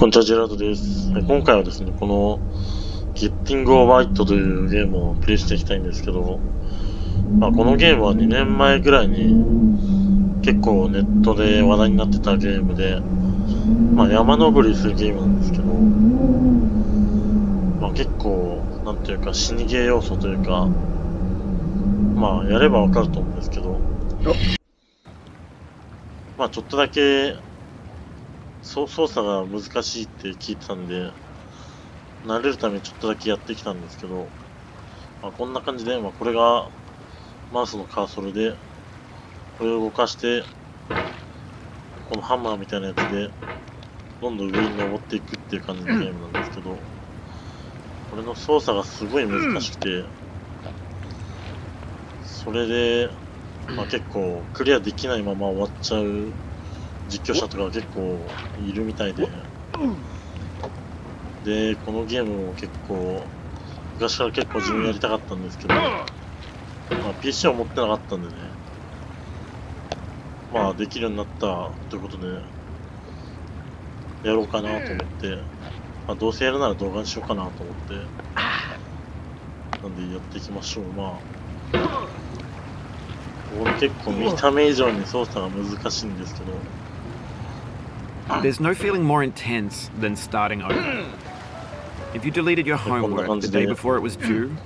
こんにちは、ジェラードです。今回はですね、このゲッティングオーバーイットというゲームをプレイしていきたいんですけど、このゲームは2年前ぐらいに結構ネットで話題になってたゲームで、山登りするゲームなんですけど、結構、なんていうか死にゲー要素というか、やればわかると思うんですけど、ちょっとだけ操作が難しいって聞いてたんで、慣れるためにちょっとだけやってきたんですけど、こんな感じで、これがマウスのカーソルで、これを動かして、このハンマーみたいなやつで、どんどん上に登っていくっていう感じのゲームなんですけど、これの操作がすごい難しくて、それで、結構クリアできないまま終わっちゃう実況者とか結構いるみたいで、このゲームも結構、昔から結構自分やりたかったんですけど、PC を持ってなかったんでね、できるようになったということで、やろうかなと思って、どうせやるなら動画にしようかなと思って、なんでやっていきましょう。これ結構見た目以上に操作が難しいんですけど、There's no feeling more intense than starting over. If you deleted your homework the day before it was due,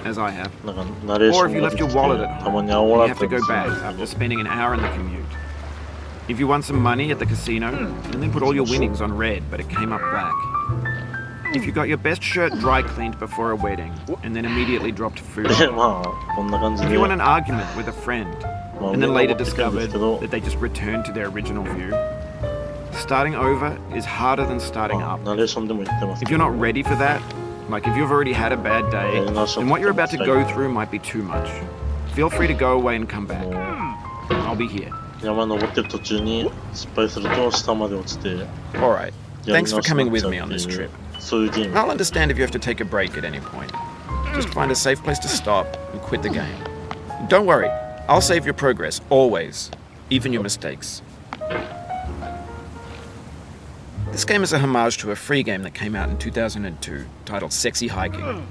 as I have, or if you left your wallet at home, you have to go back after spending an hour in the commute. If you won some money at the casino and then put all your winnings on red but it came up black. If you got your best shirt dry cleaned before a wedding and then immediately dropped food. If you won an argument with a friend and then later discovered that they just returned to their original view. Starting over is harder than starting up. If you're not ready for that, like if you've already had a bad day, then what you're about to go through might be too much. Feel free to go away and come back. I'll be here. Alright, thanks for coming with me on this trip. I'll understand if you have to take a break at any point. Just find a safe place to stop and quit the game. Don't worry, I'll save your progress, always, even your mistakes. This game is a homage to a free game that came out in 2002, titled Sexy Hiking.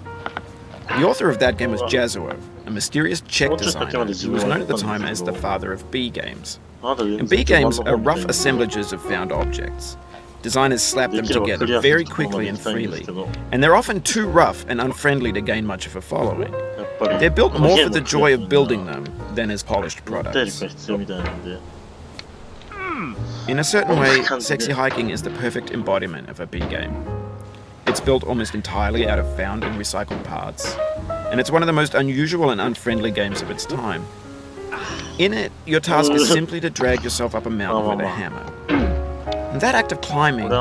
The author of that game was Jazuo, a mysterious Czech designer who was known at the time as the father of B games. And B games are rough assemblages of found objects. Designers slap them together very quickly and freely, and they're often too rough and unfriendly to gain much of a following. They're built more for the joy of building them than as polished products. In a certain way, Sexy Hiking is the perfect embodiment of a B game. It's built almost entirely out of found and recycled parts, and it's one of the most unusual and unfriendly games of its time. In it, your task is simply to drag yourself up a mountain with a hammer. And that act of climbing,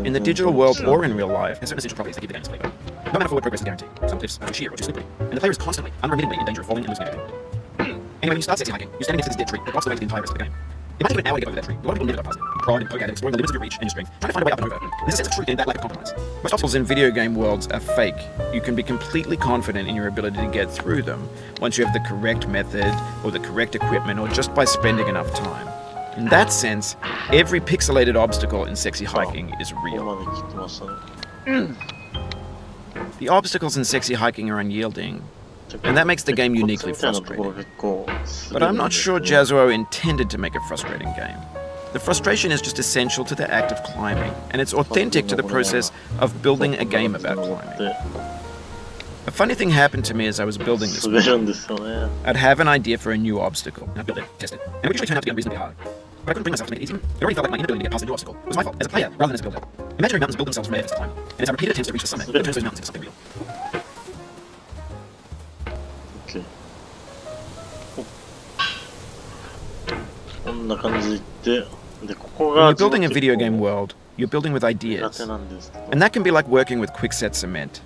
in the digital world or in real life, has certain essential properties that keep the game flavor. No matter forward progress is guaranteed. Some cliffs are too sheer or too slippery, and the player is constantly, unremittingly in danger of falling and losing everything. Anyway, when you start Sexy Hiking, you're standing next to this dead tree that blocks the way to the entire rest of the game. It might take you an hour to get over that tree. A lot of people never go past it. You prod and poke at it, exploring the limits of your reach and your strength, trying to find a way up and over. There's a sense of truth in that lack of compromise. Most obstacles in video game worlds are fake. You can be completely confident in your ability to get through them once you have the correct method or the correct equipment or just by spending enough time. In that sense, every pixelated obstacle in Sexy Hiking is real. The obstacles in Sexy Hiking are unyielding, and that makes the game uniquely frustrating. But I'm not sure Jazuo intended to make a frustrating game. The frustration is just essential to the act of climbing, and it's authentic to the process of building a game about climbing. A funny thing happened to me as I was building this game. I'd have an idea for a new obstacle. I'd build it, test it, and it would usually turn out to be unreasonably hard. But I couldn't bring myself to make it easy. It already felt like my inability to get past the new obstacle was my fault, as a player rather than as a builder. Imaginary mountains build themselves from air time, and it's our repeated attempts to reach the summit that turns those mountains into something real. When you're building a video game world, you're building with ideas. And that can be like working with quickset cement.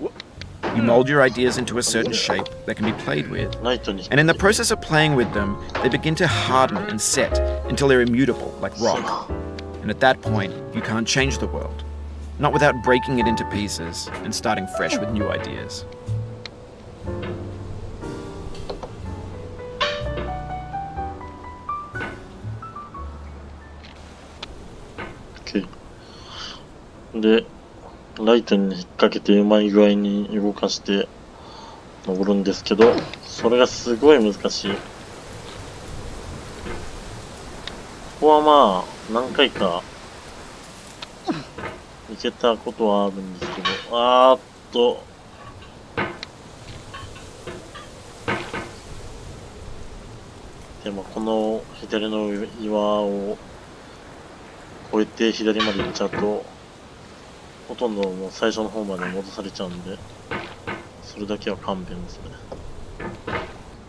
You mold your ideas into a certain shape that can be played with. And in the process of playing with them, they begin to harden and set until they're immutable, like rock. And at that point, you can't change the world. Not without breaking it into pieces and starting fresh with new ideas. で、ライトに引っ掛けてうまい具合に動かして登るんですけど、それがすごい難しい。ここはまあ、何回か行けたことはあるんですけど、でもこの左の岩を越えて左まで行っちゃうと、ほとんどもう最初の方まで戻されちゃうんで、それだけは勘弁ですね。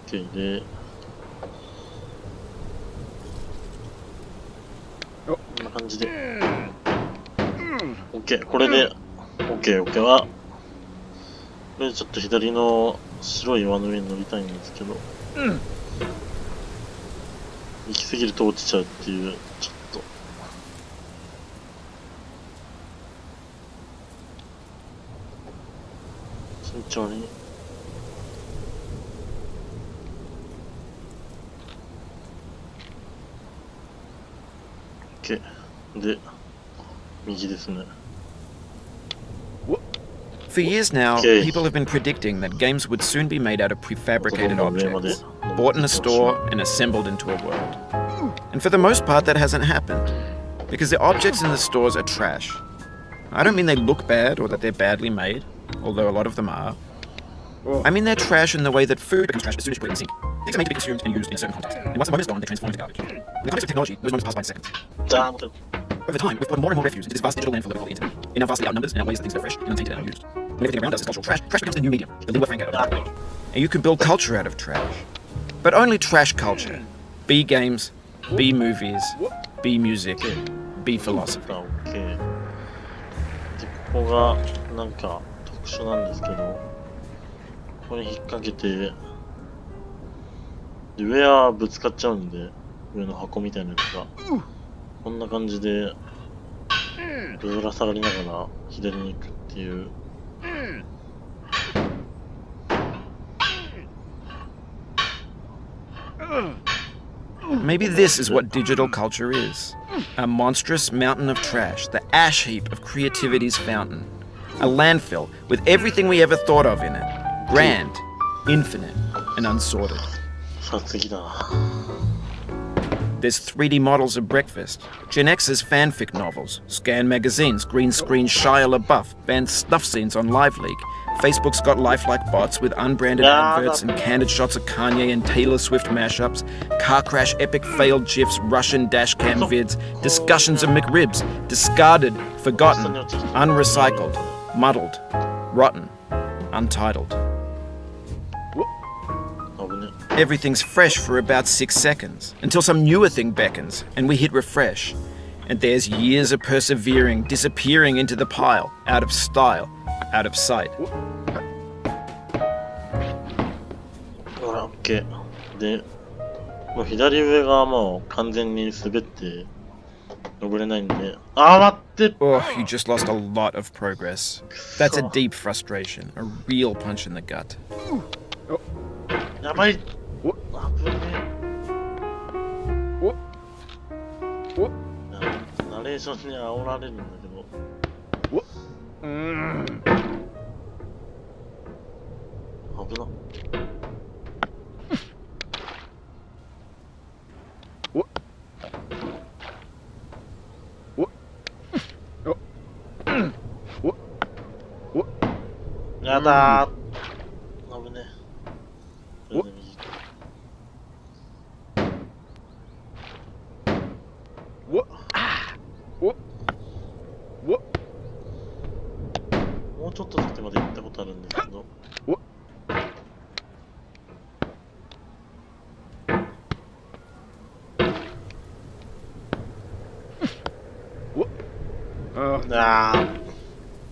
OK で、こんな感じで。OK、これで、OK は、これでちょっと左の白い岩の上に乗りたいんですけど、行き過ぎると落ちちゃうっていう、ちょっと。慎重に。OK。で、右ですね。For years now, Okay. people have been predicting that games would soon be made out of prefabricated objects, bought in a store and assembled into a world. And for the most part, that hasn't happened, because the objects in the stores are trash. I don't mean they look bad or that they're badly made, although a lot of them are. I mean they're trash in the way that food becomes trash as soon as you put it in the sink. Things are made to be consumed and used in a certain context, and once the moment is gone, they transform into garbage. In the context of technology, those moments pass by in seconds. Over time, we've put more and more refuse into this vast digital landfill that we call the internet. It now vastly outnumbers and outweighs the things that are fresh and untainted and unused. When everything around us is cultural trash, trash becomes the new medium, the lingua franca of the world. And you can build culture out of trash. But only trash culture. B games, B movies, B music, B philosophy. OK。で、ここがなんか特殊なんですけど、ここに引っ掛けて、で上はぶつかっちゃうんで、上の箱みたいなやつが。こんな感じで、ぶら下がりながら左に行くっていう。Maybe this is what digital culture is. A monstrous mountain of trash, the ash heap of creativity's fountain. A landfill with everything we ever thought of in it. Grand, infinite, and unsorted. さあ次だ。There's 3D models of breakfast, Gen X's fanfic novels, Scan magazines, green screen Shia LaBeouf, banned snuff scenes on LiveLeak. Facebook's got lifelike bots with unbranded adverts and candid shots of Kanye and Taylor Swift mashups, car crash epic failed GIFs, Russian dashcam vids, discussions of McRibs, discarded, forgotten, unrecycled, muddled, rotten, untitled. Everything's fresh for about 6 seconds, until some newer thing beckons, and we hit refresh. And there's years of persevering, disappearing into the pile, out of style, out of sight. ほら、OK。で、もう左上がもう完全に滑って登れないんで、待って Oh, you just lost a lot of progress. That's a deep frustration, a real punch in the gut. やばい。危ねえ。ナレーションに煽られるんだけど。危な。やだー。危ねえ。もうちょっと先まで行ったことあるんですけど。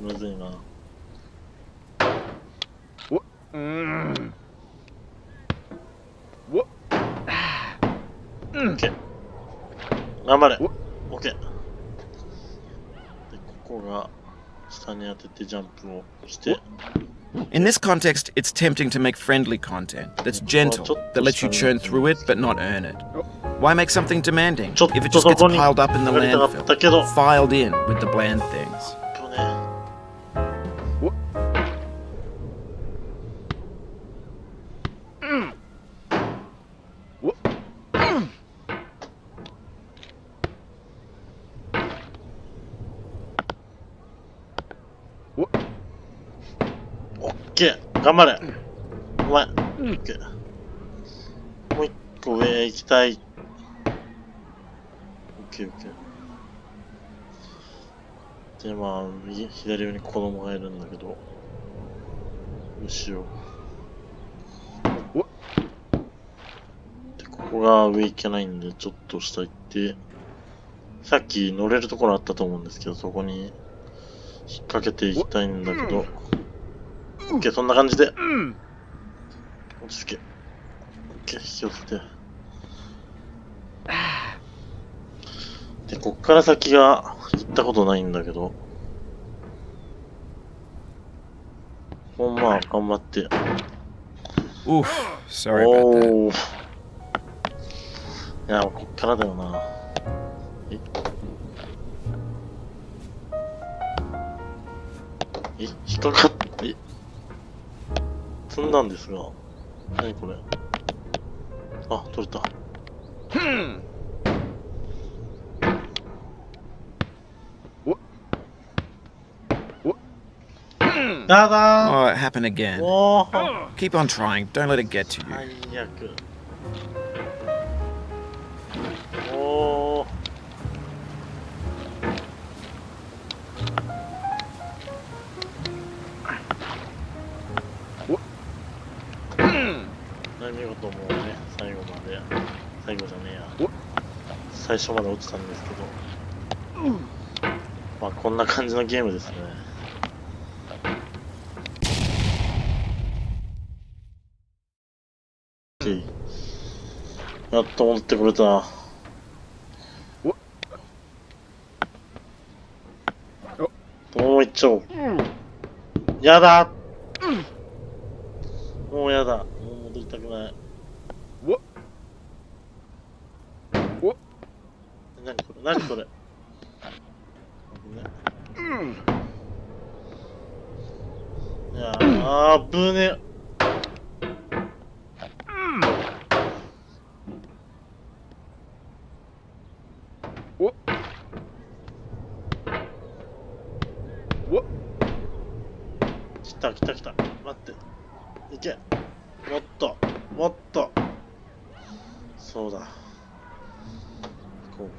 むずいな。OK。頑張れ。OK。で、ここが下に当ててジャンプをして。In this context, it's tempting to make friendly content that's gentle, that lets you churn through it but not earn it. Why make something demanding if it just gets piled up in the landfill, filed in with the bland things? ケー、頑張れ。お前、オッケー。もう一個上行きたい。オッケーオッケー。で、まあ、左上に子供がいるんだけど、牛を。で、ここが上行けないんで、ちょっと下行って、さっき乗れるところあったと思うんですけど、そこに引っ掛けていきたいんだけど、オッケー、そんな感じで。落ち着け。オッケー、引き寄せて。で、こっから先が行ったことないんだけど、まあ、頑張って。Oof, sorry about that. おー。いや、こっからだよな。引っかかって、積んだんですが。何これ。あ、取れた。やだー。 Oh, it happened again. おー。 Keep on trying. Don't let it get to you. 最悪。おー。見事もうね、最後まで、最後じゃねえや。最初まで落ちたんですけど。まあこんな感じのゲームですね。やっと戻ってくれた。もう一丁。やだ。もうやだ。もう戻りたくない。何これ、何これ。いやー、危ねえ。来た来た来た。待って。いけ。もっと。もっと。そうだ。こう。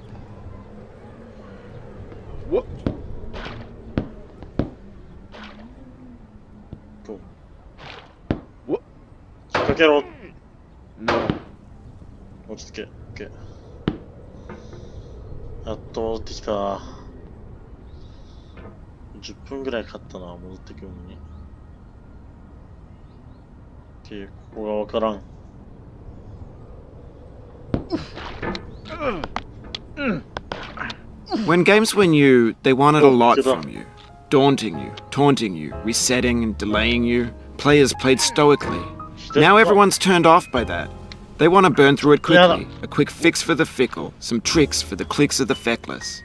こう。引っ掛けろ。落ち着け。オッケー。やっと戻ってきた。10分ぐらいかかったな、戻ってくるのに。オッケー、ここがわからん。When games were new, they wanted a lot from you. Daunting you, taunting you, resetting and delaying you. Players played stoically. Now everyone's turned off by that. They want to burn through it quickly. A quick fix for the fickle, some tricks for the clicks of the feckless.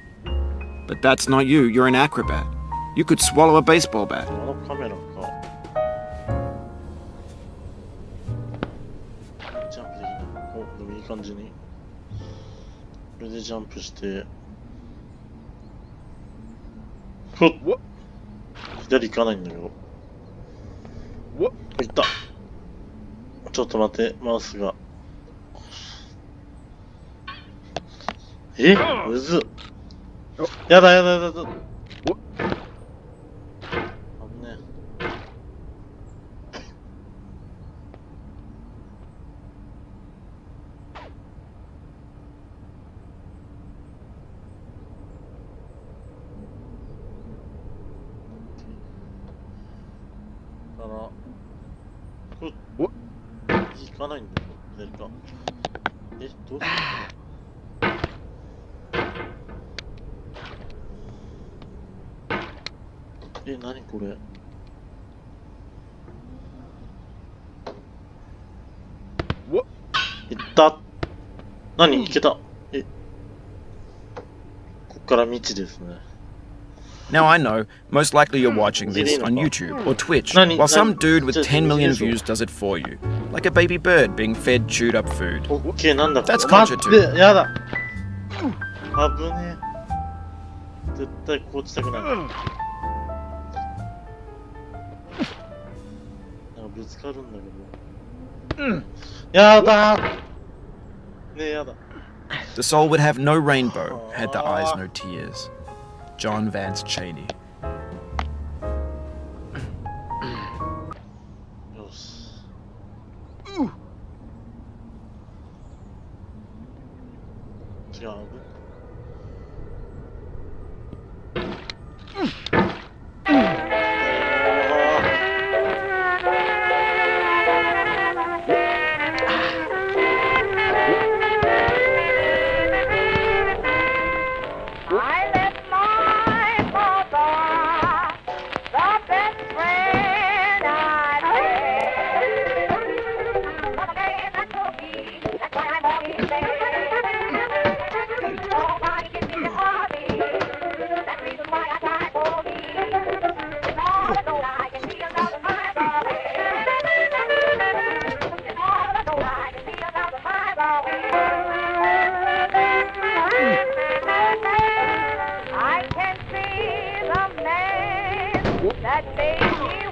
But that's not you, you're an acrobat. You could swallow a baseball bat. あのカメラか。ジャンプできない。お、でもいい感じに。これでジャンプして。ふっ。左行かないんだけど。いった。ちょっと待って、マウスが。むずっ。やだやだやだやだ。あぶねえ。だから、ふっ。行かないんだよ、左か。どうするの？何これ。いった。何いけた。こっから未知ですね。Now I know, most likely you're watching this on YouTube or Twitch, while some dude with 10 million views does it for you, like a baby bird being fed chewed up food. オッケー、なんだ。 That's culture 待 too. って、やだ。危ねえ。絶対こうしたくない。ぶつかるんだけど。やだー。ねえ、やだ。The soul would have no rainbow had the eyes no tears. John Vance Cheney. よし。違う。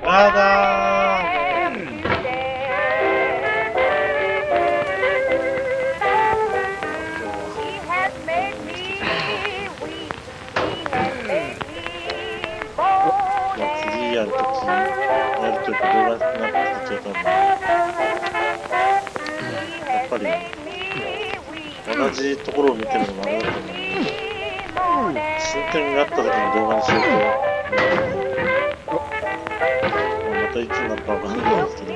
やだー。次やるとき、やるというか動画になってきちゃったんで、やっぱり同じところを見てるのもあれだと思うんで、進展があったときに動画にしようと思うので、またいつになるかわかんないですけど、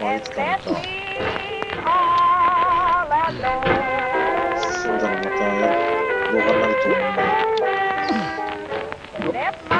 まあいつかまた進んだらまた動画になると思うんで。